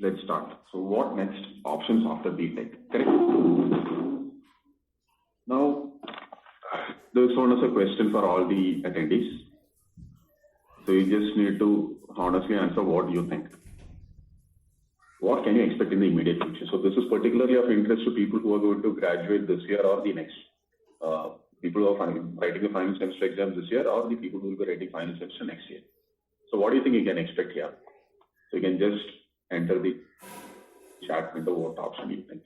let's start. So what next? Options after BTech, correct? Now, this one is a question for all the attendees. So you just need to honestly answer what you think. What can you expect in the immediate future? So this is particularly of interest to people who are going to graduate this year or the next. People who are writing the final semester exams this year or the people who will be writing final semester next year. So what do you think you can expect here? So you can just enter the chat window what option you think.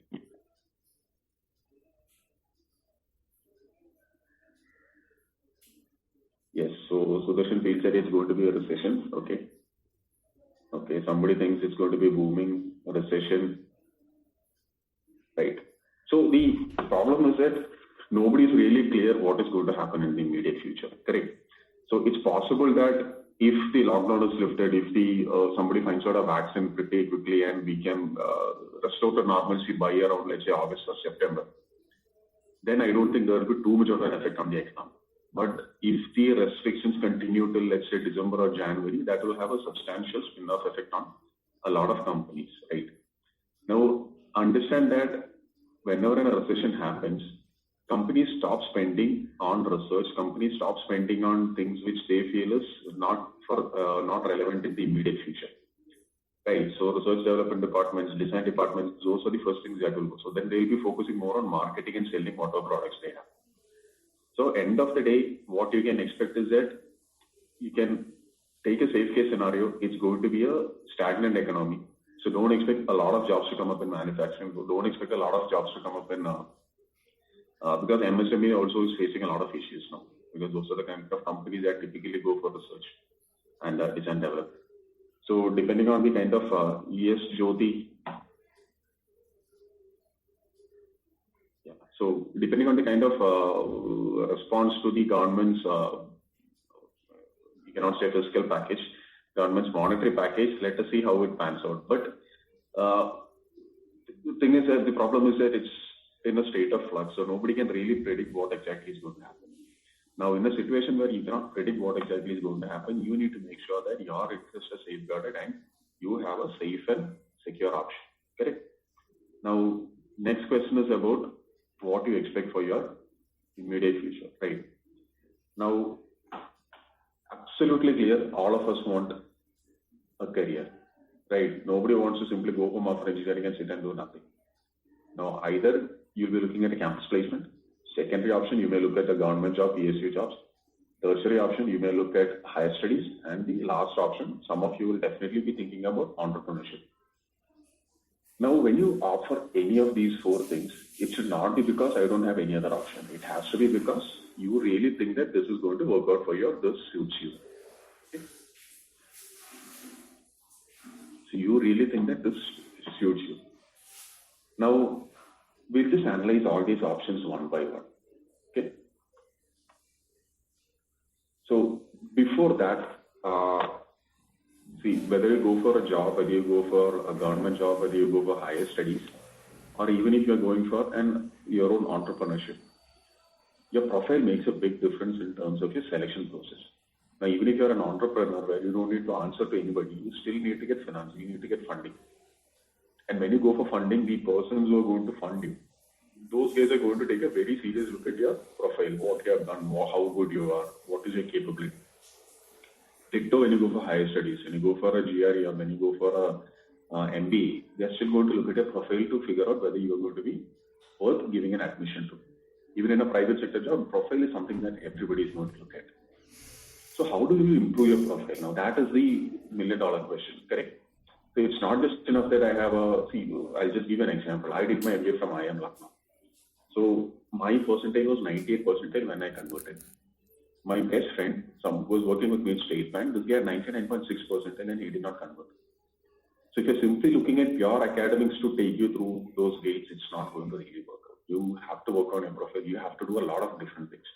Yes, so Sudarshan feels that it's going to be a recession. Okay, somebody thinks it's going to be booming, a recession, right? So the problem is that nobody is really clear what is going to happen in the immediate future, correct? So it's possible that if the lockdown is lifted, if the somebody finds out a vaccine pretty quickly and we can restore to normalcy by around, let's say, August or September, then I don't think there will be too much of an effect on the economy. But if the restrictions continue till, let's say, December or January, that will have a substantial spin-off effect on a lot of companies, right? Now, understand that whenever a recession happens, companies stop spending on research, companies stop spending on things which they feel is not relevant in the immediate future, right? So research development departments, design departments, those are the first things that will go. So then they'll be focusing more on marketing and selling whatever products they have. So end of the day, what you can expect is that you can take a safe case scenario. It's going to be a stagnant economy. So don't expect a lot of jobs to come up in manufacturing. Don't expect a lot of jobs to come up in, because MSME also is facing a lot of issues now, because those are the kind of companies that typically go for research and design development. So depending on the kind of, yes, Jyoti. So depending on the kind of response to the government's, you cannot say fiscal package, government's monetary package, let us see how it pans out. But the thing is that the problem is that it's in a state of flux, so nobody can really predict what exactly is going to happen. Now, in a situation where you cannot predict what exactly is going to happen, you need to make sure that your interests are safeguarded and you have a safe and secure option, correct? Now, next question is about what you expect for your immediate future, right? Now, absolutely clear, all of us want a career, right? Nobody wants to simply go home after engineering and sit and do nothing. Now, either you'll be looking at a campus placement. Secondary option, you may look at a government job, PSU jobs. Tertiary option, you may look at higher studies. And the last option, some of you will definitely be thinking about entrepreneurship. Now, when you offer any of these four things, it should not be because I don't have any other option. It has to be because you really think that this is going to work out for you or this suits you. Okay? So you really think that this suits you. Now, we'll just analyze all these options one by one. Okay. So before that, see, whether you go for a job, whether you go for a government job, whether you go for higher studies, or even if you're going for your own entrepreneurship, your profile makes a big difference in terms of your selection process. Now, even if you're an entrepreneur where you don't need to answer to anybody, you still need to get finance, you need to get funding. And when you go for funding, the persons who are going to fund you, those guys are going to take a very serious look at your profile, what you have done, how good you are, what is your capability. Ditto when you go for higher studies, when you go for a GRE or when you go for a MBA, they're still going to look at your profile to figure out whether you are going to be worth giving an admission to. Even in a private sector job, profile is something that everybody is going to look at. So how do you improve your profile? Now that is the million-dollar question, correct? So it's not just enough that I have I'll just give an example. I did my MBA from IIM Lucknow. So my percentage was 98 percentile when I converted. My best friend, someone who was working with me in State Bank, this guy had 99.6 percentile and he did not convert. So if you're simply looking at pure academics to take you through those gates, it's not going to really work out. You have to work on your profile. You have to do a lot of different things.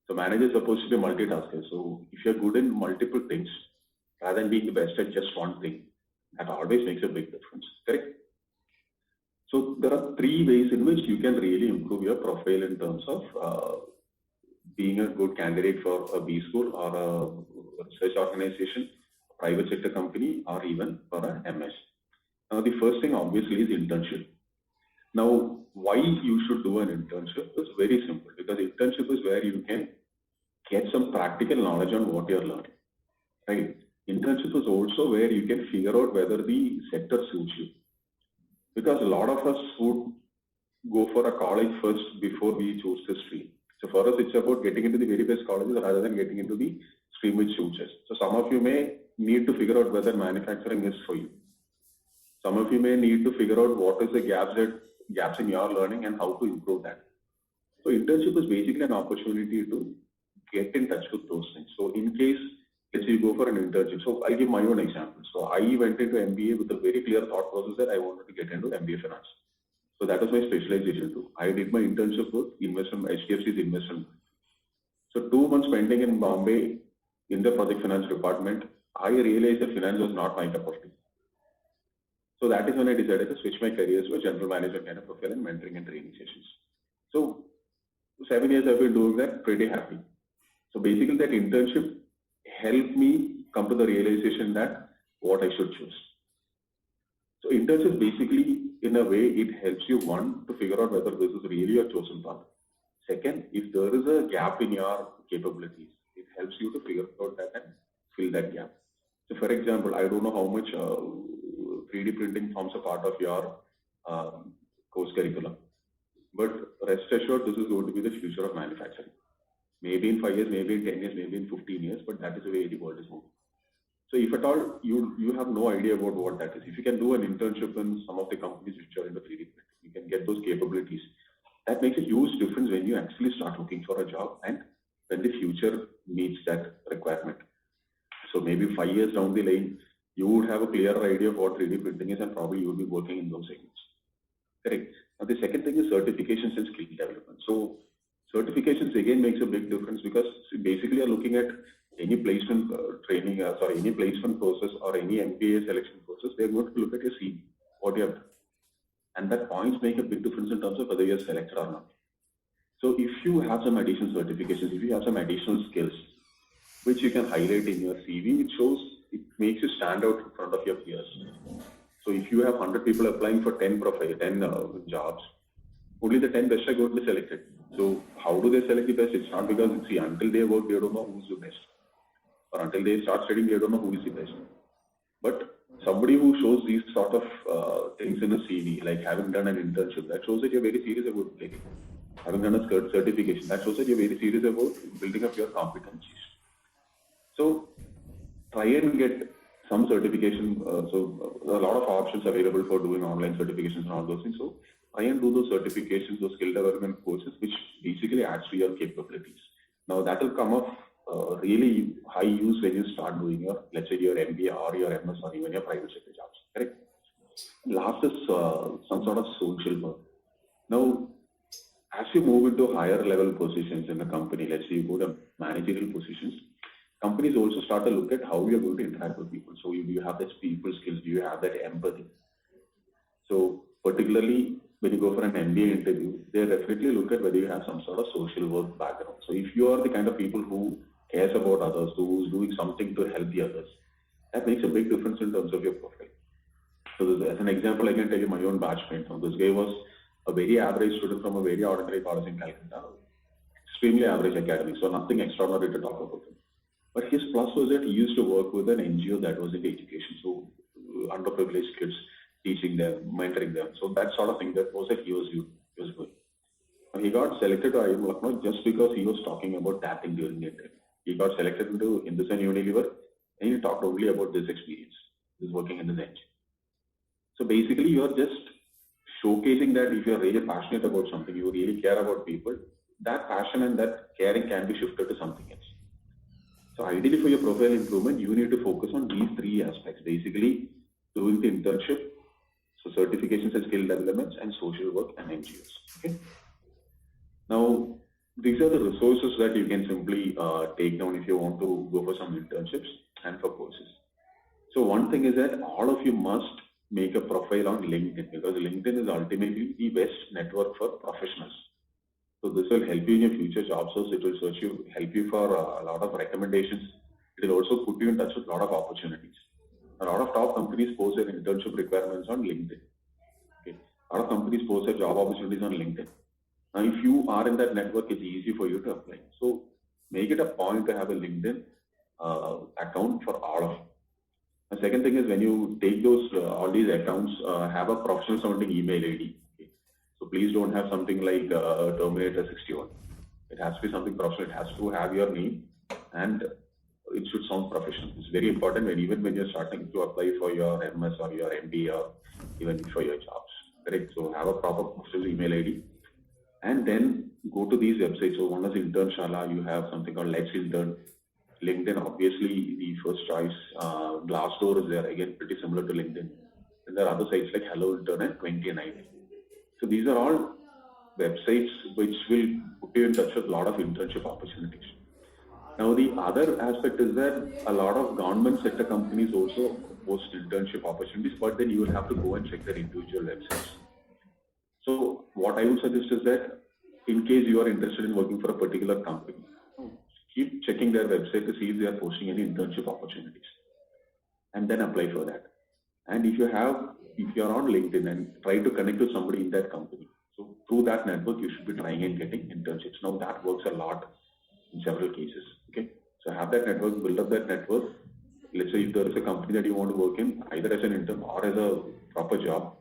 So manager is supposed to be a multitasker. So if you're good in multiple things, rather than being the best at just one thing, that always makes a big difference, correct? So there are three ways in which you can really improve your profile in terms of being a good candidate for a B school or a research organization, a private sector company, or even for a MS. Now, the first thing obviously is internship. Now, why you should do an internship is very simple, because internship is where you can get some practical knowledge on what you're learning, right? Internship is also where you can figure out whether the sector suits you, because a lot of us would go for a college first before we choose the stream. So for us, it's about getting into the very best colleges rather than getting into the stream which suits us. So some of you may need to figure out whether manufacturing is for you. Some of you may need to figure out what is the gaps in your learning and how to improve that. So internship is basically an opportunity to get in touch with those things. So in case, let's say you go for an internship. So I'll give my own example. So I went into MBA with a very clear thought process that I wanted to get into MBA finance. So that was my specialization too. I did my internship with HDFC's investment. So 2 months spending in Bombay in the project finance department, I realized that finance was not my cup of tea. So that is when I decided to switch my career to a general manager kind of profile and mentoring and training sessions. So 7 years I've been doing that, pretty happy. So basically that internship helped me come to the realization that what I should choose. So internship basically, in a way, it helps you, one, to figure out whether this is really your chosen path. Second, if there is a gap in your capabilities, it helps you to figure out that and fill that gap. So for example, I don't know how much 3D printing forms a part of your course curriculum, but rest assured, this is going to be the future of manufacturing. Maybe in 5 years, maybe in 10 years, maybe in 15 years, but that is the way the world is moving. So if at all you have no idea about what that is, if you can do an internship in some of the companies which are in the 3D printing, you can get those capabilities. That makes a huge difference when you actually start looking for a job and when the future meets that requirement. So maybe 5 years down the line, you would have a clear idea of what 3D printing is and probably you will be working in those segments. Correct. Now the second thing is certifications and skill development. So certifications again makes a big difference, because basically you're looking at any placement any placement process or any MBA selection process. They're going to look at your CV, what you have done. And that points make a big difference in terms of whether you're selected or not. So if you have some additional certifications, if you have some additional skills, which you can highlight in your CV, it makes you stand out in front of your peers. So if you have 100 people applying for 10 jobs, only the 10 best are going to be selected. So how do they select the best? It's not because, until they work, they don't know who's the best. Or until they start studying, they don't know who is the best. But somebody who shows these sort of things in a CV, like having done an internship, that shows that you're very serious about it. Having done a certification, that shows that you're very serious about building up your competencies. So try and get some certification. So a lot of options available for doing online certifications and all those things. So try and do those certifications, those skill development courses, which basically adds to your capabilities. Now that will come off really high use when you start doing let's say your MBA or your MS or even your private sector jobs, correct? Last is some sort of social work. Now, as you move into higher level positions in the company, let's say you go to managerial positions, companies also start to look at how you're going to interact with people. So do you have that people skills? Do you have that empathy? So particularly when you go for an MBA interview, they definitely look at whether you have some sort of social work background. So if you are the kind of people who cares about others, who's doing something to help the others, that makes a big difference in terms of your profile. So as an example, I can tell you my own batchmate. Now, this guy was a very average student from a very ordinary college in Calcutta, extremely average academic, so nothing extraordinary to talk about him. But his plus was that he used to work with an NGO that was in education, so underprivileged kids, teaching them, mentoring them. So that sort of thing, that was that he was doing. He got selected to IIM Lucknow just because he was talking about that thing during the interview. He got selected into Hindustan Unilever, and he talked only about this experience, this working in the NGO. So basically, you are just showcasing that if you are really passionate about something, you really care about people, that passion and that caring can be shifted to something else. So ideally, for your profile improvement, you need to focus on these three aspects. Basically, doing the internship, so certifications and skill developments, and social work and NGOs. Okay. Now, these are the resources that you can simply take down if you want to go for some internships and for courses. So one thing is that all of you must make a profile on LinkedIn, because LinkedIn is ultimately the best network for professionals. So this will help you in your future job search. It will help you for a lot of recommendations. It will also put you in touch with a lot of opportunities. A lot of top companies post their internship requirements on LinkedIn. Okay. A lot of companies post their job opportunities on LinkedIn. Now, if you are in that network, it's easy for you to apply. So make it a point to have a LinkedIn account for all of you. The second thing is when you take those all these accounts, have a professional sounding email ID. Okay. So please don't have something like Terminator 61. It has to be something professional. It has to have your name and it should sound professional. It's very important even when you're starting to apply for your MS or your MBA or even for your jobs. Correct. So have a proper professional email ID. And then go to these websites. So one is Internshala, you have something called Let's Intern. LinkedIn, obviously the first choice. Glassdoor is there, again, pretty similar to LinkedIn. And there are other sites like Hello Intern and 20NI. So these are all websites which will put you in touch with a lot of internship opportunities. Now, the other aspect is that a lot of government sector companies also post internship opportunities, but then you will have to go and check their individual websites. So what I would suggest is that in case you are interested in working for a particular company, keep checking their website to see if they are posting any internship opportunities and then apply for that. And if you are on LinkedIn and try to connect to somebody in that company. So through that network, you should be trying and getting internships. Now that works a lot in several cases. Okay. So have that network, build up that network. Let's say if there is a company that you want to work in, either as an intern or as a proper job,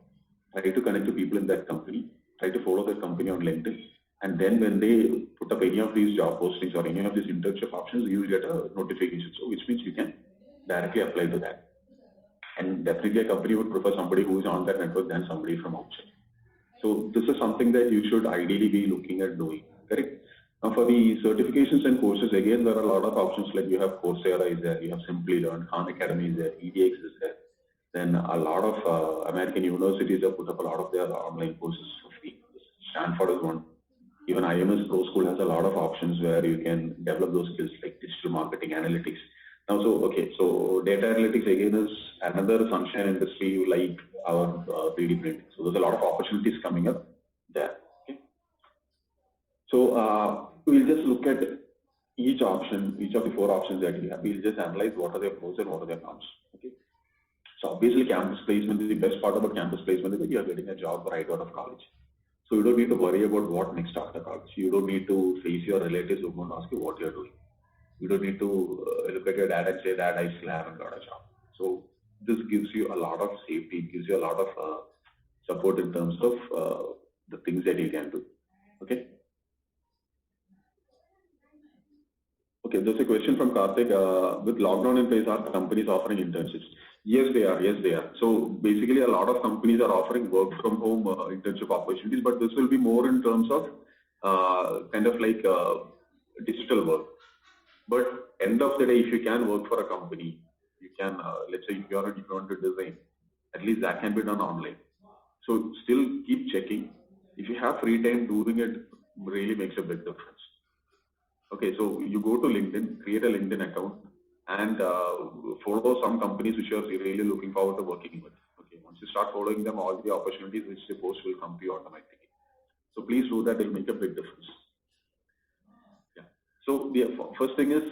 try to connect to people in that company, try to follow that company on LinkedIn. And then when they put up any of these job postings or any of these internship options, you will get a notification. So which means you can directly apply to that. And definitely a company would prefer somebody who is on that network than somebody from outside. So this is something that you should ideally be looking at doing, correct? Now for the certifications and courses, again, there are a lot of options like you have Coursera is there, you have Simplilearn, Khan Academy is there, EDX is there. Then a lot of American universities have put up a lot of their online courses for free. Stanford is one. Even IMS Pro School has a lot of options where you can develop those skills like digital marketing, analytics. Now, so data analytics again is another sunshine industry like our 3D printing. So there's a lot of opportunities coming up there. Okay. So we'll just look at each option, each of the 4 options that we have. We'll just analyze what are their pros and what are their cons. Okay. So obviously, campus placement is the best part about campus placement is that you are getting a job right out of college. So you don't need to worry about what next after college. You don't need to face your relatives who won't ask you what you're doing. You don't need to look at your dad and say that I still haven't got a job. So this gives you a lot of safety, it gives you a lot of support in terms of the things that you can do. Okay. Okay, there's a question from Karthik. With lockdown in place, are companies offering internships? Yes, they are. Yes, they are. So basically, a lot of companies are offering work from home internship opportunities, but this will be more in terms of kind of like digital work. But end of the day, if you can work for a company, you can, let's say if you want to design, at least that can be done online. So still keep checking. If you have free time, doing it really makes a big difference. Okay, so you go to LinkedIn, create a LinkedIn account, and follow some companies which you are really looking forward to working with. Okay, once you start following them, all the opportunities which they post will come to you automatically. So please do that; it will make a big difference. Yeah. So the first thing is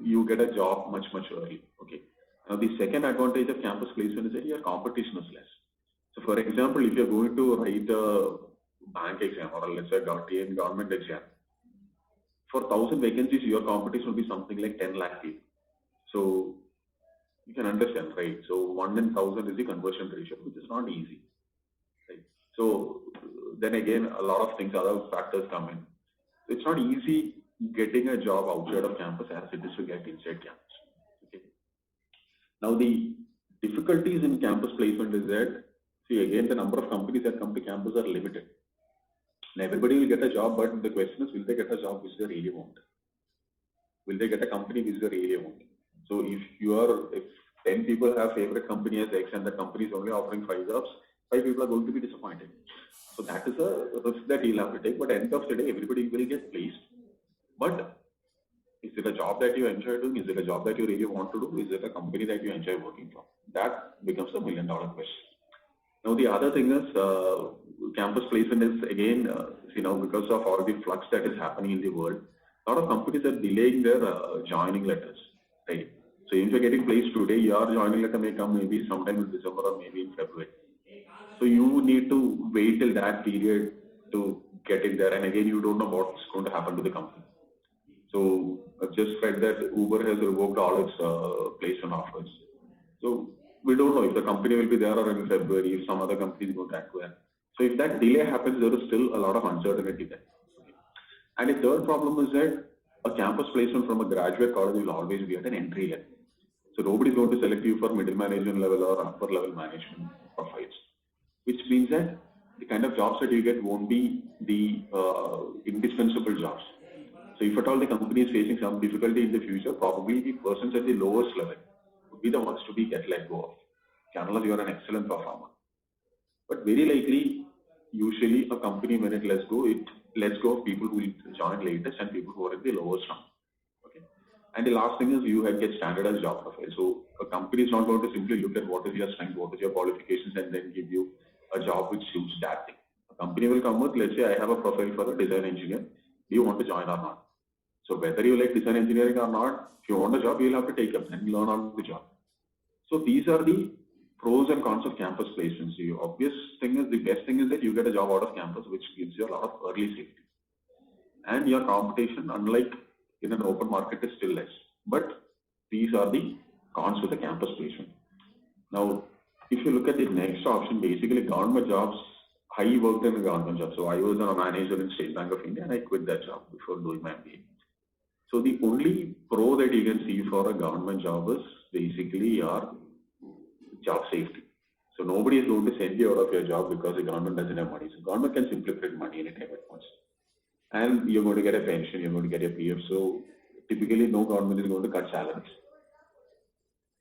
you get a job much early. Okay. Now the second advantage of campus placement is that your competition is less. So for example, if you're going to write a bank exam or let's say a government exam, for 1,000 vacancies, your competition will be something like 10 lakh people. So you can understand, right? So 1 in 1,000 is the conversion ratio, which is not easy. Right? So then again, a lot of things, other factors come in. It's not easy getting a job outside of campus as it is to get inside campus. Okay. Now the difficulties in campus placement is that, see again, the number of companies that come to campus are limited. And everybody will get a job, but the question is, will they get a job which they really want? Will they get a company which they really want? So if 10 people have favorite company as X and the company is only offering 5 jobs, 5 people are going to be disappointed. So that is a risk that you'll have to take. But at the end of the day, everybody will get placed. But is it a job that you enjoy doing? Is it a job that you really want to do? Is it a company that you enjoy working for? That becomes $1 million question. Now the other thing is campus placement is again, because of all the flux that is happening in the world, a lot of companies are delaying their joining letters, right? So if you're getting placed today, your joining letter may come maybe sometime in December or maybe in February. So you need to wait till that period to get in there. And again, you don't know what's going to happen to the company. So I've just read that Uber has revoked all its placement offers. So we don't know if the company will be there or in February, if some other company is going to acquire. So if that delay happens, there is still a lot of uncertainty there. Okay. And a third problem is that a campus placement from a graduate college will always be at an entry level. So nobody is going to select you for middle management level or upper level management profiles, which means that the kind of jobs that you get won't be the indispensable jobs. So if at all the company is facing some difficulty in the future, probably the persons at the lowest level would be the ones to be get let go of. Unless you are an excellent performer. But very likely, usually a company when it lets go of people who will join latest and people who are at the lowest rung. Okay. And the last thing is you get standardized job profile. So a company is not going to simply look at what is your strength, what is your qualifications, and then give you a job which suits that thing. A company will come with, let's say I have a profile for a design engineer. Do you want to join or not? So whether you like design engineering or not, if you want a job, you'll have to take up and learn on the job. So these are the pros and cons of campus placements. The obvious thing is, the best thing is that you get a job out of campus, which gives you a lot of early safety. And your competition, unlike in an open market, is still less. But these are the cons with the campus placement. Now, if you look at the next option, basically government jobs, I worked in a government job. So I was a manager in State Bank of India and I quit that job before doing my MBA. So the only pro that you can see for a government job is basically your job safety. So nobody is going to send you out of your job because the government doesn't have money. So government can simply print money anytime it wants. And you're going to get a pension, you're going to get a PF. So typically no government is going to cut salaries.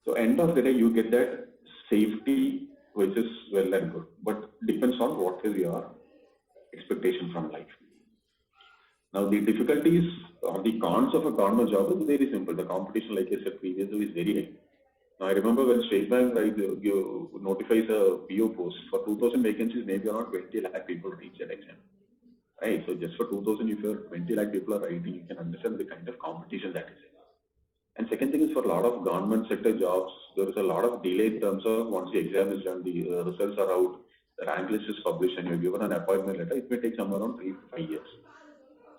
So end of the day, you get that safety, which is well and good, but depends on what is your expectation from life. Now the difficulties or the cons of a government job is very simple. The competition, like I said previously, is very high. Now I remember when State Bank notifies a PO post for 2,000 vacancies, maybe around 20 lakh people reach that exam. Right? So just for 2,000, if you're 20 lakh people are writing, you can understand the kind of competition that is. And second thing is, for a lot of government sector jobs, there is a lot of delay in terms of once the exam is done, the results are out, the rank list is published, and you're given an appointment letter. It may take somewhere around 3 to 5 years.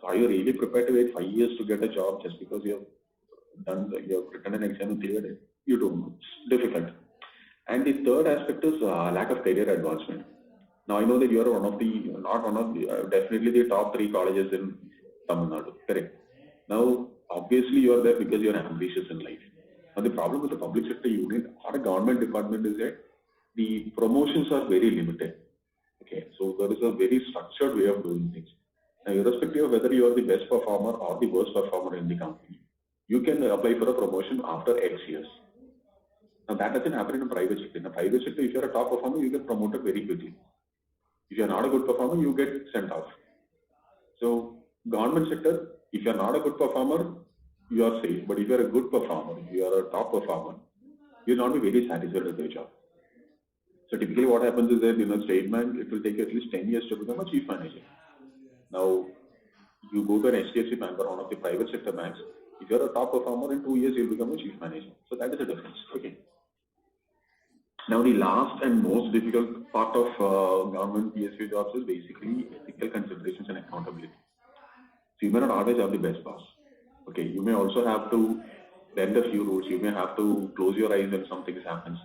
So are you really prepared to wait 5 years to get a job just because you have written an exam and cleared it? You don't know. It's difficult. And the third aspect is lack of career advancement. Now I know that you are definitely the top 3 colleges in Tamil Nadu. Correct. Now, obviously you are there because you are ambitious in life. Now the problem with the public sector unit or a government department is that the promotions are very limited. Okay, so there is a very structured way of doing things. Now, irrespective of whether you are the best performer or the worst performer in the company, you can apply for a promotion after X years. Now that doesn't happen in a private sector. In a private sector, if you're a top performer, you get promoted very quickly. If you're not a good performer, you get sent off. So government sector, if you're not a good performer, you are safe. But if you're a good performer, if you are a top performer, you'll not be very satisfied with your job. So typically what happens is that in a State Bank, it will take at least 10 years to become a chief manager. Now, you go to an HDFC Bank or one of the private sector banks, if you're a top performer, in 2 years, you'll become a chief manager. So that is the difference. Okay. Now, the last and most difficult part of government PSU jobs is basically ethical considerations and accountability. So you may not always have the best boss. Okay, you may also have to bend a few rules. You may have to close your eyes when something happens.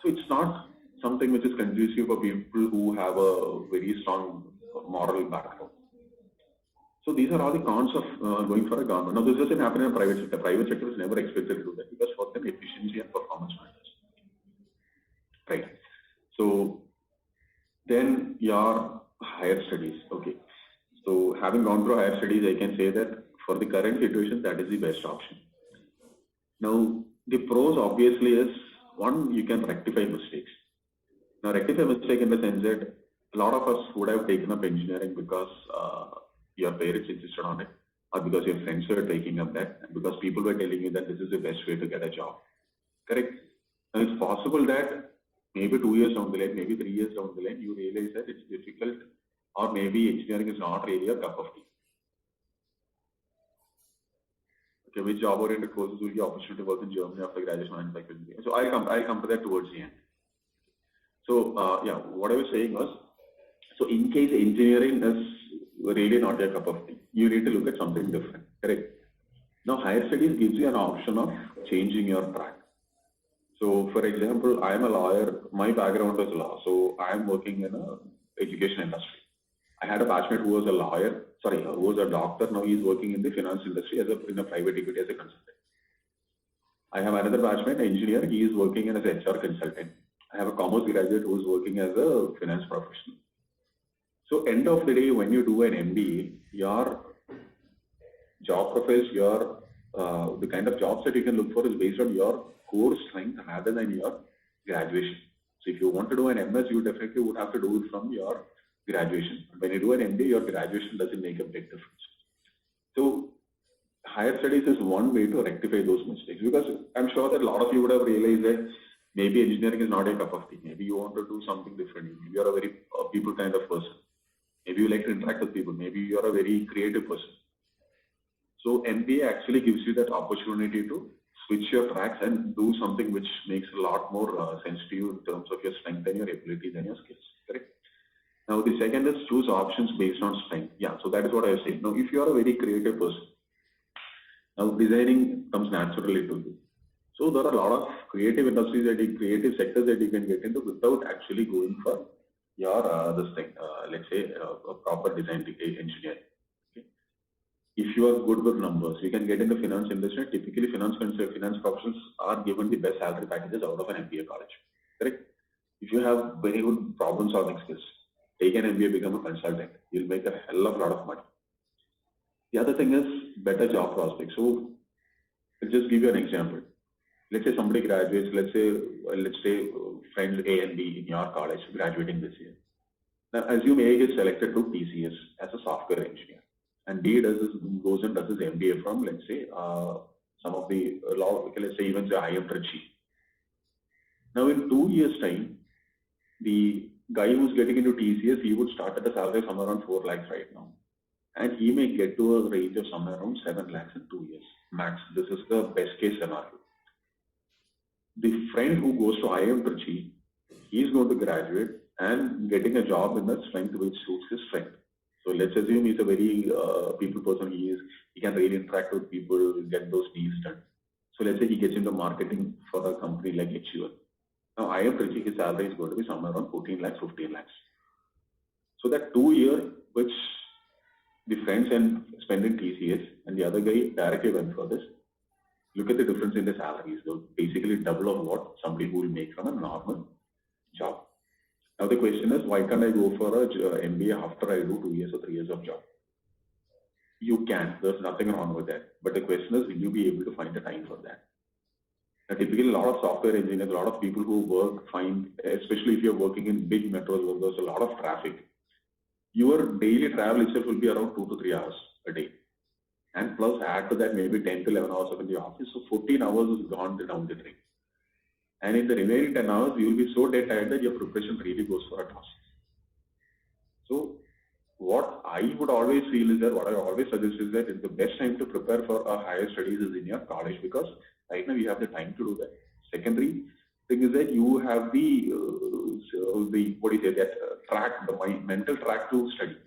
So it's not something which is conducive for people who have a very strong moral background. So these are all the cons of going for a government. Now, this doesn't happen in a private sector. Private sector is never expected to do that because for them, efficiency and performance matters. Right. So then your higher studies. Okay. So having gone through higher studies, I can say that for the current situation, that is the best option. Now, the pros obviously is, one, you can rectify mistakes. Now, rectify mistake in the sense that a lot of us would have taken up engineering because your parents insisted on it, or because your friends were taking up that, and because people were telling you that this is the best way to get a job. Correct? Now, it's possible that maybe 2 years down the line, maybe 3 years down the line, you realize that it's difficult, or maybe engineering is not really a cup of tea. Okay, which job-oriented courses will give opportunity to work in Germany after graduation or manufacturing engineering? So I'll come to that towards the end. So yeah, what I was saying was, so in case engineering is really not your cup of tea, you need to look at something different, correct? Now higher studies gives you an option of changing your track. So for example, I am a lawyer, my background is law, so I am working in a education industry. I had a batchmate who was a lawyer, who was a doctor, now he is working in the finance industry in a private equity as a consultant. I have another batchmate, engineer, he is working as an HR consultant. I have a commerce graduate who is working as a finance professional. So end of the day, when you do an MBA, your job profiles, the kind of jobs that you can look for is based on your core strength rather than your graduation. So if you want to do an MS, you definitely would have to do it from your graduation. When you do an MBA, your graduation doesn't make a big difference. So higher studies is one way to rectify those mistakes, because I'm sure that a lot of you would have realized that maybe engineering is not a cup of tea. Maybe you want to do something different. Maybe you're a very people kind of person. Maybe you like to interact with people. Maybe you're a very creative person. So MBA actually gives you that opportunity to switch your tracks and do something which makes a lot more sense to you in terms of your strength and your abilities and your skills. Correct? Now the second is choose options based on strength. Yeah, so that is what I was saying. Now if you are a very creative person, now designing comes naturally to you. So there are a lot of creative industries creative sectors that you can get into without actually going for your let's say a proper design engineering. If you are good with numbers, you can get in the finance industry. Typically, finance professionals are given the best salary packages out of an MBA college. Correct? If you have very good problem-solving skills, take an MBA, become a consultant. You'll make a hell of a lot of money. The other thing is better job prospects. So, I'll just give you an example. Let's say somebody graduates. Let's say friends A and B in your college graduating this year. Now, assume A gets selected to TCS as a software engineer. And D goes and does his MBA from, let's say, some of the let's say even the IIM Trichy. Now, in 2 years' time, the guy who's getting into TCS, he would start at a salary somewhere around 4 lakhs right now. And he may get to a range of somewhere around 7 lakhs in 2 years, max. This is the best case scenario. The friend who goes to IIM Trichy, he's going to graduate and getting a job in the strength which suits his strength. So let's assume he's a very people person. He can really interact with people, get those deals done. So let's say he gets into marketing for a company like HUL. Now IIM Trichy, his salary is going to be somewhere around 14 lakhs, 15 lakhs. So that 2 year which the friends and spend in TCS and the other guy directly went for this, look at the difference in the salaries. So basically double of what somebody who will make from a normal job. Now the question is, why can't I go for a MBA after I do 2 years or 3 years of job? You can. There's nothing wrong with that. But the question is, will you be able to find the time for that? Now, typically, a lot of software engineers, a lot of people who work find, especially if you're working in big metros where there's a lot of traffic, your daily travel itself will be around 2 to 3 hours a day. And plus add to that maybe 10 to 11 hours in the office. So 14 hours is gone down the drain. And in the remaining 10 hours, you will be so dead tired that your preparation really goes for a toss. So what I would always feel is that, what I always suggest is that the best time to prepare for a higher studies is in your college, because right now you have the time to do that. Secondary thing is that you have the mental track to study.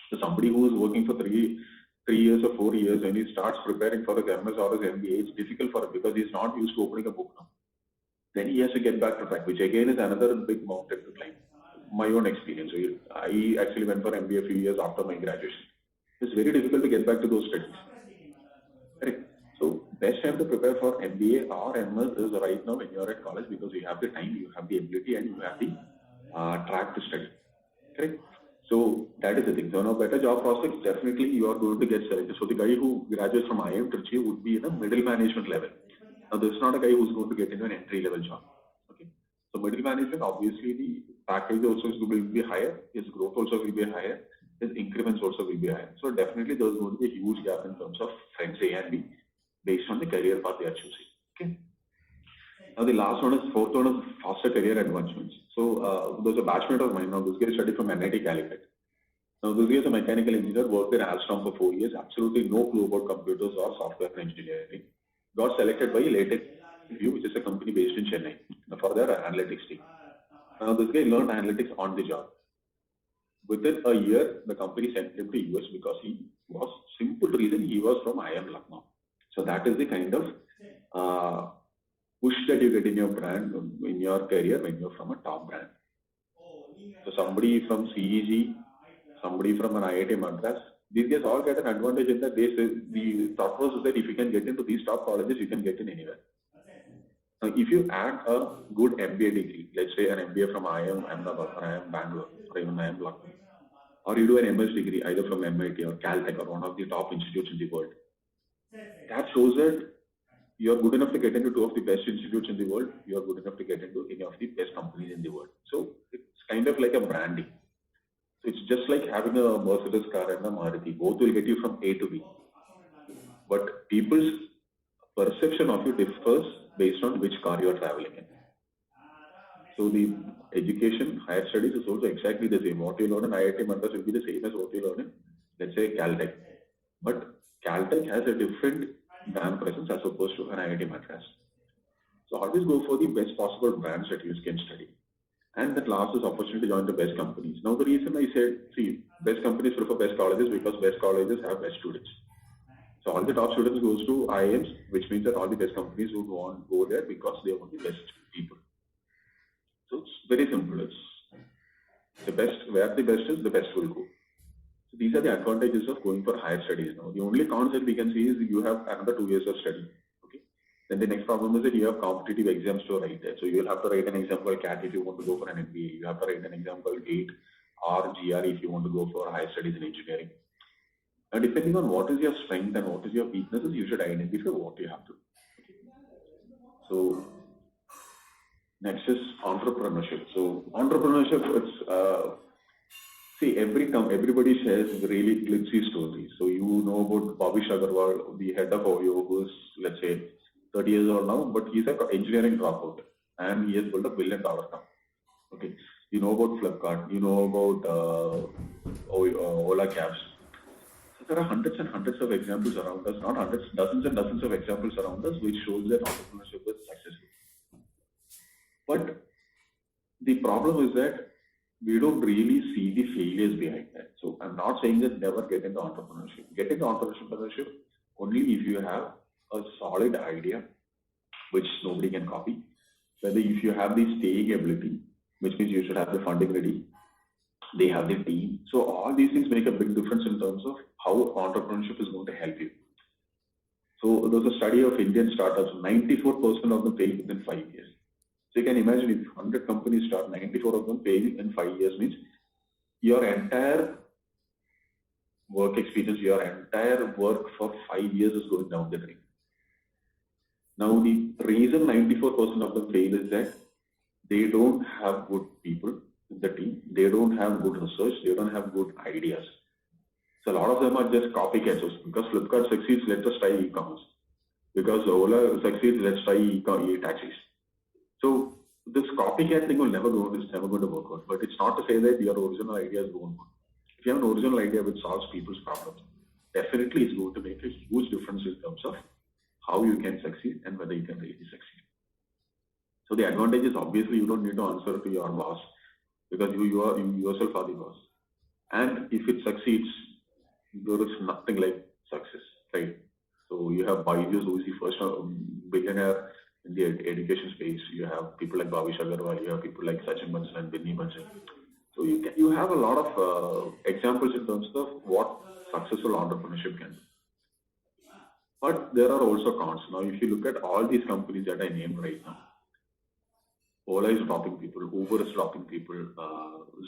So somebody who is working for 3 years or 4 years, when he starts preparing for his MS or his MBA, it's difficult for him because he's not used to opening a book now. Then he has to get back to track, which again is another big mountain to climb. My own experience. So I actually went for MBA a few years after my graduation. It's very difficult to get back to those studies. Correct. So best time to prepare for MBA or MS is right now when you're at college, because you have the time, you have the ability, and you have the track to study. Correct. So that is the thing. So now better job prospects, definitely you are going to get selected. So the guy who graduates from IIM Trichy would be in a middle management level. Now, there's not a guy who's going to get into an entry-level job. Okay, so middle management, obviously, the package also is going to be higher. His growth also will be higher. His increments also will be higher. So definitely, there's going to be a huge gap in terms of friends A and B based on the career path they are choosing. Okay. Now, the fourth one is faster career advancements. So there's a batchmate of mine now. This guy studied from NIT Calicut. Now, this is a mechanical engineer, worked in Alstom for 4 years, absolutely no clue about computers or software engineering. Got selected by Latex View, which is a company based in Chennai, for their analytics team. Now, this guy learned analytics on the job. Within a year, the company sent him to US because he was, simple reason, he was from IIM Lucknow. So that is the kind of push that you get in your brand, in your career when you're from a top brand. So somebody from CEG, somebody from an IIT Madras, these guys all get an advantage in that the thought process is that if you can get into these top colleges, you can get in anywhere. Now, if you add a good MBA degree, let's say an MBA from IIM Ahmedabad or IIM Bangalore or even IIM Lucknow, or you do an MS degree either from MIT or Caltech or one of the top institutes in the world, that shows that you're good enough to get into two of the best institutes in the world, you're good enough to get into any of the best companies in the world. So it's kind of like a branding. So it's just like having a Mercedes car and a Maruti. Both will get you from A to B. But people's perception of you differs based on which car you're traveling in. So the education, higher studies is also exactly the same. What you learn in IIT Madras will be the same as what you learn in, let's say, Caltech. But Caltech has a different brand presence as opposed to an IIT Madras. So always go for the best possible brands that you can study. And that last is opportunity to join the best companies. Now the reason I said, see, best companies prefer best colleges because best colleges have best students. So all the top students goes to IIMs, which means that all the best companies would want to go there because they want the best people. So it's very simple. It's the best, where the best is, the best will go. So these are the advantages of going for higher studies now. The only cons that we can see is you have another 2 years of study. Okay. Then the next problem is that you have competitive exams to write there. So you will have to write an exam called CAT if you want to go for an MBA. You have to write an exam called GATE or GR if you want to go for higher studies in engineering. And depending on what is your strength and what is your weaknesses, you should identify what you have to. Okay. So next is entrepreneurship. So entrepreneurship, it's see, everybody shares really glitzy stories. So you know about Bhavish Agarwal, the head of OYO, who's, let's say, 30 years old now, but he's an engineering dropout and he has built $1 billion company. Okay, you know about Flipkart, you know about Ola Cabs. So there are hundreds and hundreds of examples around us, not hundreds, dozens and dozens of examples around us, which shows that entrepreneurship is successful. But the problem is that we don't really see the failures behind that. So I'm not saying that never get into entrepreneurship. Get into entrepreneurship only if you have a solid idea, which nobody can copy. Whether if you have the staying ability, which means you should have the funding ready, they have the team. So all these things make a big difference in terms of how entrepreneurship is going to help you. So there was a study of Indian startups, 94% of them fail within 5 years. So you can imagine if 100 companies start, 94 of them fail in 5 years, means your entire work experience, your entire work for 5 years is going down the drain. Now the reason 94% of them fail is that they don't have good people in the team, they don't have good research, they don't have good ideas. So a lot of them are just copycats. Because Flipkart succeeds, let's just try e-commerce. Because Ola succeeds, let's try e-taxis. So this copycat thing will never go, it's never going to work out. But it's not to say that your original idea is going on. If you have an original idea which solves people's problems, definitely it's going to make a huge difference in terms of how you can succeed and whether you can really succeed. So the advantage is obviously you don't need to answer to your boss because you yourself are the boss. And if it succeeds, there is nothing like success, right? So you have Byju's, who is the first billionaire in the education space. You have people like Bhavish Agarwal, you have people like Sachin Bansal and Binny Bansal. So you have a lot of examples in terms of what successful entrepreneurship can do. But there are also cons. Now, if you look at all these companies that I named right now, Ola is dropping people, Uber is dropping people,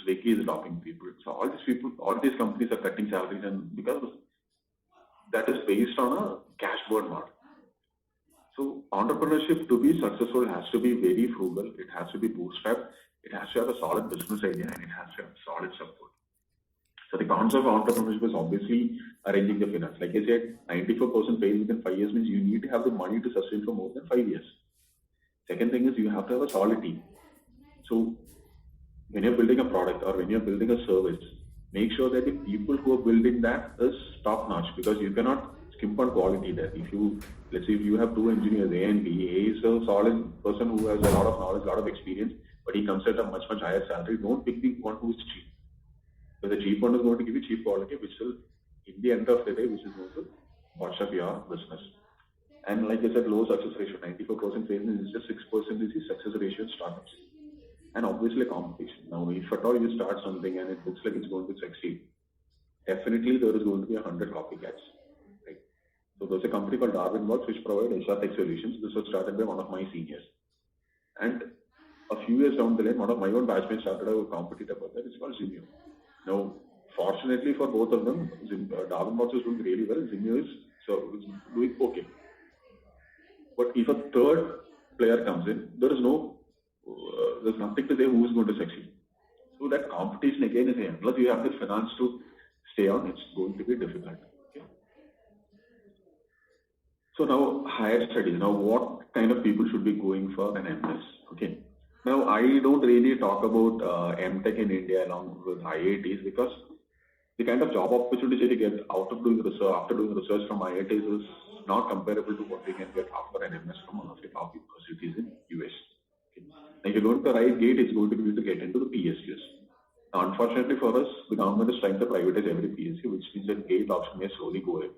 Swiggy is dropping people. So all these people, all these companies are cutting salaries, and because that is based on a cash burn model. So entrepreneurship to be successful has to be very frugal. It has to be bootstrapped. It has to have a solid business idea, and it has to have solid support. So the concept of entrepreneurship is obviously arranging the finance. Like I said, 94% fail within 5 years means you need to have the money to sustain for more than 5 years. Second thing is you have to have a solid team. So when you're building a product or when you're building a service, make sure that the people who are building that is top notch, because you cannot skimp on quality there. Let's say if you have two engineers, A and B, A is a solid person who has a lot of knowledge, a lot of experience, but he comes at a much higher salary. Don't pick the one who is cheap. Because the cheap one is going to give you cheap quality, which will, in the end of the day, which is going to watch up your business. And like I said, low success ratio, 94% failure is just 6% is the success ratio in startups. And obviously competition. Now, if at all you start something and it looks like it's going to succeed, definitely there is going to be 100 copycats. Right? So there's a company called Darwinworks which provide HR tech solutions. This was started by one of my seniors. And a few years down the line, one of my own batchmates started a competitor for that. It's called Zimeo. Now, fortunately for both of them, Darwinworks is doing really well. Zimeo is doing okay. But if a third player comes in, there's nothing to say who is going to succeed. So that competition again is unless you have the finance to stay on, it's going to be difficult. Okay. So now higher studies. Now what kind of people should be going for an MS? Okay. Now I don't really talk about MTech in India along with IITs, because the kind of job opportunities that you get after doing research from IITs is not comparable to what we can get after an MS from one of the top universities in US. Okay. Now, if you go to the right gate, it's going to be to get into the PSUs. Now, unfortunately for us, the government is trying to privatize every PSU, which means that gate option may slowly go away.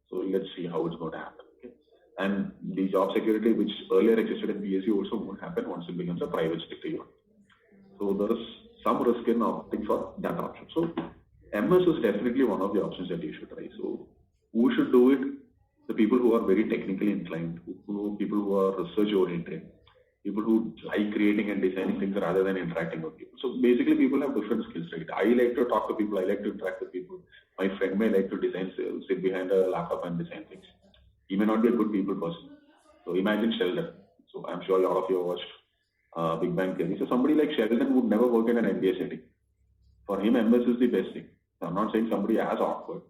So let's see how it's going to happen. Okay. And the job security, which earlier existed in PSU, also won't happen once it becomes a private sector unit. So there is some risk in opting for that option. So MS is definitely one of the options that you should try. So who should do it? The people who are very technically inclined, people who are research oriented, people who like creating and designing things rather than interacting with people. So basically people have different skills, right? I like to talk to people, I like to interact with people. My friend may like to design, sit behind a laptop and design things. He may not be a good people person. So imagine Sheldon. So I'm sure a lot of you have watched Big Bang Theory. So somebody like Sheldon would never work in an MBA setting. For him, MS is the best thing. I'm not saying somebody as awkward,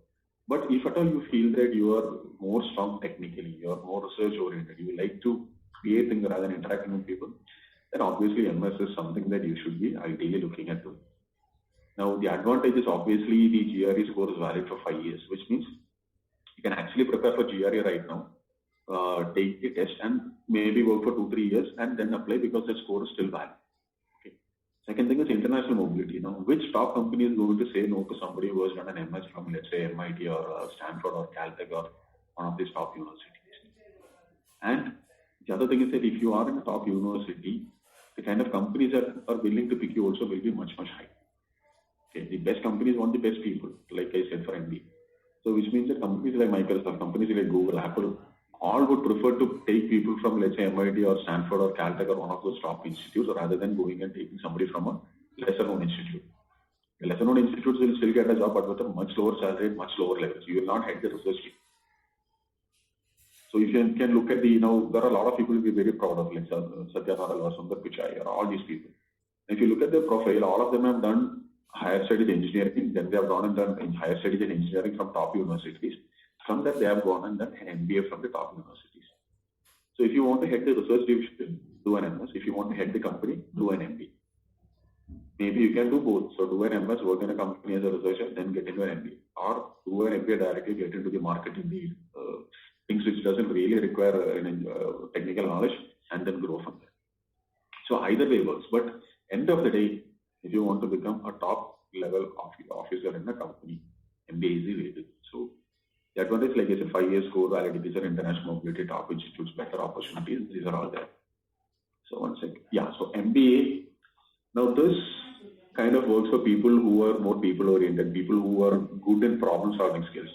but if at all you feel that you are more strong technically, you are more research oriented, you like to create things rather than interacting with people, then obviously MS is something that you should be ideally looking at doing. Now the advantage is obviously the GRE score is valid for 5 years, which means you can actually prepare for GRE right now, take the test and maybe work for 2-3 years and then apply because the score is still valid. Second thing is international mobility. Now, which top company is going to say no to somebody who has done an MS from, let's say, MIT or Stanford or Caltech or one of these top universities? And the other thing is that if you are in a top university, the kind of companies that are willing to pick you also will be much higher. Okay, the best companies want the best people, like I said for MBA. So which means that companies like Microsoft, companies like Google, Apple, all would prefer to take people from, let's say, MIT or Stanford or Caltech or one of those top institutes rather than going and taking somebody from a lesser known institute. The lesser known institutes will still get a job, but with a much lower salary, much lower levels. You will not head the research team. So if you can look at there are a lot of people who will be very proud of, like Satya Nadella or Sundar Pichai or all these people. If you look at their profile, all of them have done higher studies in engineering, then they have gone and done higher studies in engineering from top universities. From that, they have gone and done an MBA from the top universities. So if you want to head the research division, do an MS. If you want to head the company, do an MBA. Maybe you can do both. So do an MS, work in a company as a researcher, then get into an MBA. Or do an MBA directly, get into the marketing, things which doesn't really require technical knowledge, and then grow from there. So either way works. But end of the day, if you want to become a top level officer in a company, MBA is the way to do. So the advantage, like I said, 5 years score validity, these are international mobility, top institutes, better opportunities, these are all there. So one second. Yeah, so MBA. Now this kind of works for people who are more people oriented, people who are good in problem solving skills.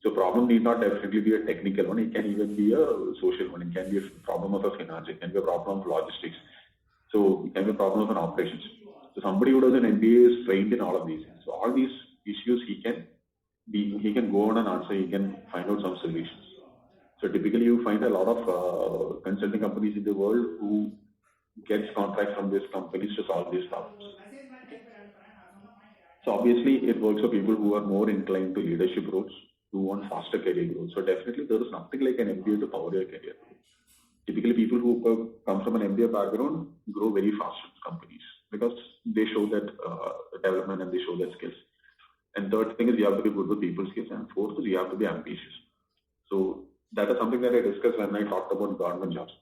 So problem need not definitely be a technical one, it can even be a social one, it can be a problem of a finance, it can be a problem of logistics. So it can be a problem of an operations. So somebody who does an MBA is trained in all of these things. So all these issues he can go on and answer, he can find out some solutions. So typically you find a lot of consulting companies in the world who gets contracts from these companies to solve these problems. So obviously it works for people who are more inclined to leadership roles, who want faster career growth. So definitely there is nothing like an MBA to power your career. Typically people who come from an MBA background grow very fast in companies because they show that development and they show that skills. And third thing is you have to be good with people skills. And fourth is you have to be ambitious. So that is something that I discussed when I talked about government jobs.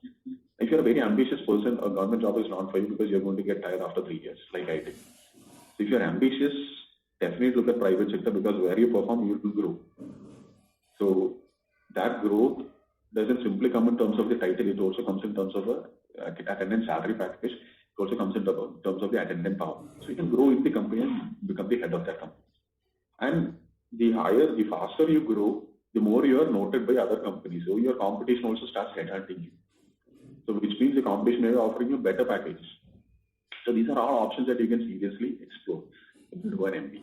If you're a very ambitious person, a government job is not for you because you're going to get tired after 3 years, like I did. So if you're ambitious, definitely look at private sector because where you perform, you will grow. So that growth doesn't simply come in terms of the title, it also comes in terms of a attendance salary package. It also comes in terms of the attendant power. So you can grow in the company and become the head of that company. And the faster you grow, the more you are noted by other companies. So your competition also starts headhunting you. So which means the competition is offering you better packages. So these are all options that you can seriously explore if you do an MBA.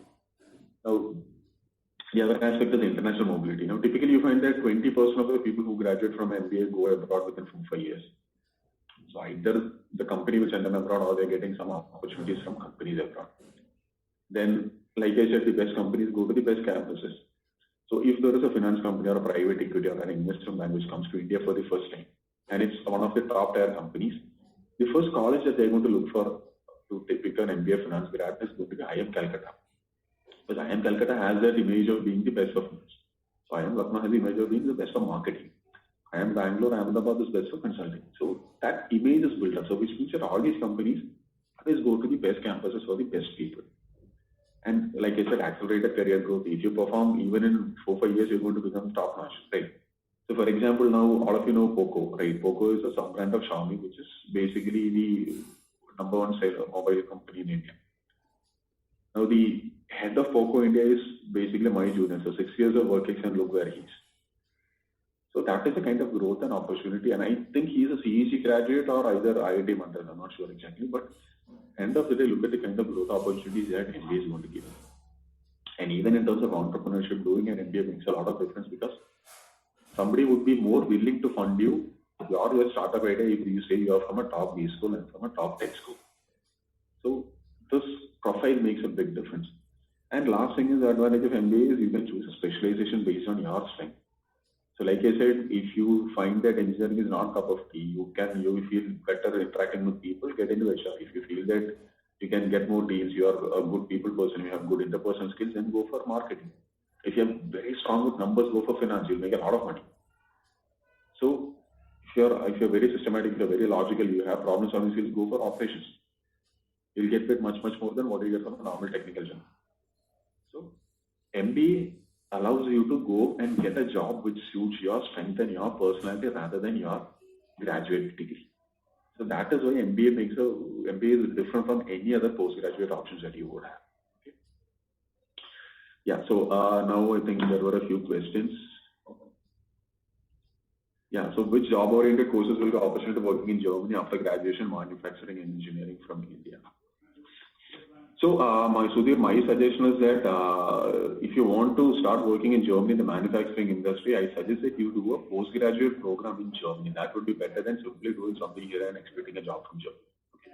Now, the other aspect is international mobility. Now, typically you find that 20% of the people who graduate from MBA go abroad within 5 years. So either the company will send them abroad or they're getting some opportunities from companies abroad. Then, like I said, the best companies go to the best campuses. So if there is a finance company or a private equity or an investment bank which comes to India for the first time, and it's one of the top tier companies, the first college that they're going to look for to pick an MBA finance grad is going to be IIM Calcutta. Because IIM Calcutta has that image of being the best of finance. So IIM Lucknow has the image of being the best of marketing. IIM Bangalore, Ahmedabad is best for consulting. So that image is built up. So which means that all these companies always go to the best campuses for the best people. And like I said, accelerated career growth. If you perform even in 4-5 years, you're going to become top notch, right? So for example, now all of you know Poco, right? Poco is a sub-brand of Xiaomi, which is basically the number one mobile company in India. Now the head of Poco India is basically my junior, so 6 years of work experience, look where he is. So that is a kind of growth and opportunity, and I think he is a CEC graduate or either IIT Madras, I'm not sure exactly, but end of the day, look at the kind of growth opportunities that MBA is going to give. And even in terms of entrepreneurship, doing an MBA makes a lot of difference because somebody would be more willing to fund you your startup idea if you say you are from a top B school and from a top tech school. So this profile makes a big difference. And last thing is the advantage of MBA is you can choose a specialization based on your strength. So like I said, if you find that engineering is not a cup of tea, you feel better interacting with people, get into HR. If you feel that you can get more deals, you are a good people person, you have good interpersonal skills, then go for marketing. If you're very strong with numbers, go for finance, you'll make a lot of money. So if you're very systematic, if you're very logical, you have problem solving skills, go for operations. You'll get paid much more than what you get from a normal technical job. So MBA allows you to go and get a job which suits your strength and your personality rather than your graduate degree. So that is why MBA is different from any other postgraduate options that you would have. Okay. Yeah. So now I think there were a few questions. Yeah. So which job-oriented courses will give opportunity working in Germany after graduation, manufacturing and engineering from India? So, Sudhir, my suggestion is that if you want to start working in Germany in the manufacturing industry, I suggest that you do a postgraduate program in Germany. That would be better than simply doing something here and expecting a job from Germany. Okay.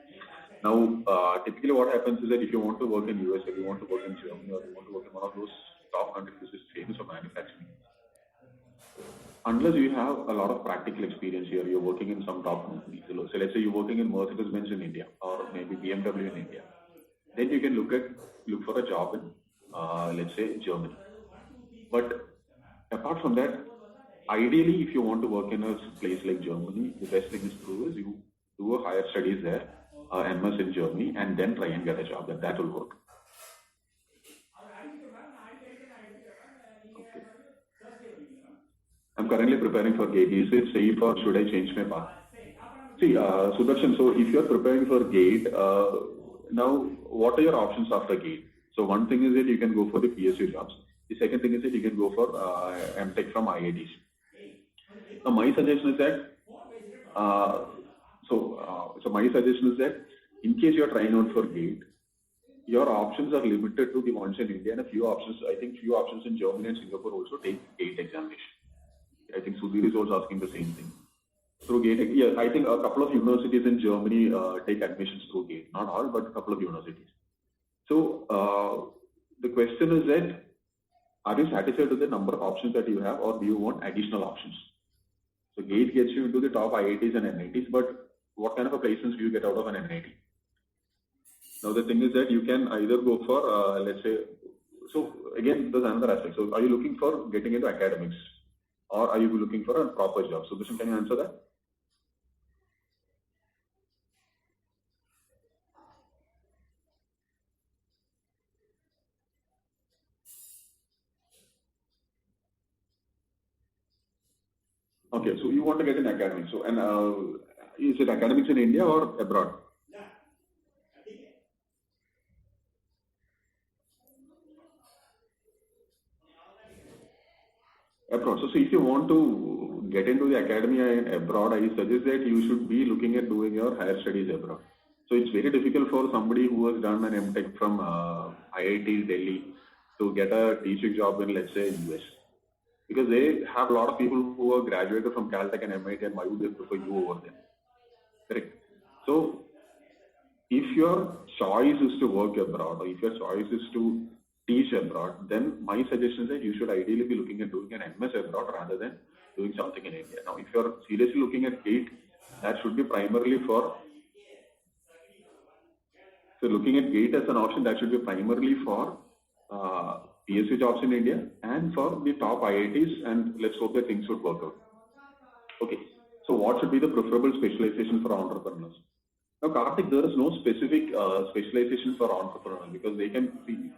Now, typically what happens is that if you want to work in US, if you want to work in Germany, or you want to work in one of those top countries which is famous for manufacturing, unless you have a lot of practical experience here, you're working in some top companies. So let's say you're working in Mercedes-Benz in India or maybe BMW in India. Then you can look for a job in, let's say, Germany. But apart from that, ideally, if you want to work in a place like Germany, the best thing is you do a higher studies there, MS in Germany, and then try and get a job. That will work. Okay. I'm currently preparing for GATE. Is it safe or should I change my path? See, Sudarshan, so if you're preparing for GATE, now, what are your options after GATE? So one thing is that you can go for the PSU jobs. The second thing is that you can go for MTech from IITs. Now, my suggestion is that in case you are trying out for GATE, your options are limited to the ones in India and a few options. I think few options in Germany and Singapore also take GATE examination. I think Sudhir is also asking the same thing. Through GATE, yeah, I think a couple of universities in Germany take admissions through GATE. Not all, but a couple of universities. So the question is that, are you satisfied with the number of options that you have, or do you want additional options? So GATE gets you into the top IITs and NITs, but what kind of a placements do you get out of an NIT? Now the thing is that you can either go for, let's say, So again, there's another aspect. So are you looking for getting into academics, or are you looking for a proper job? So Bisham, can you answer that? Okay, so you want to get in academics. So and is it academics in India or abroad? Abroad. So see, if you want to get into the academia abroad, I suggest that you should be looking at doing your higher studies abroad. So it's very difficult for somebody who has done an MTech from IIT Delhi to get a teaching job in, let's say, US, because they have a lot of people who are graduated from Caltech and MIT, and why would they prefer you over them? Correct. So if your choice is to work abroad, or if your choice is to teach abroad, then my suggestion is that you should ideally be looking at doing an MS abroad rather than doing something in India. Now, if you're seriously looking at GATE, that should be primarily for, so looking at GATE as an option, that should be primarily for PSU jobs in India and for the top IITs, and let's hope that things would work out. Okay, so what should be the preferable specialization for entrepreneurs? Now, Karthik, there is no specific specialization for entrepreneurs because they can see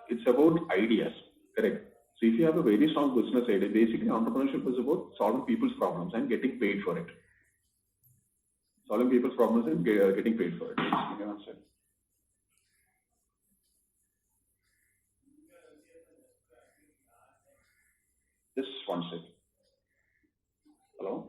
it's about ideas, correct? So if you have a very strong business idea, basically entrepreneurship is about solving people's problems and getting paid for it. Solving people's problems and getting paid for it. Just one second. Hello?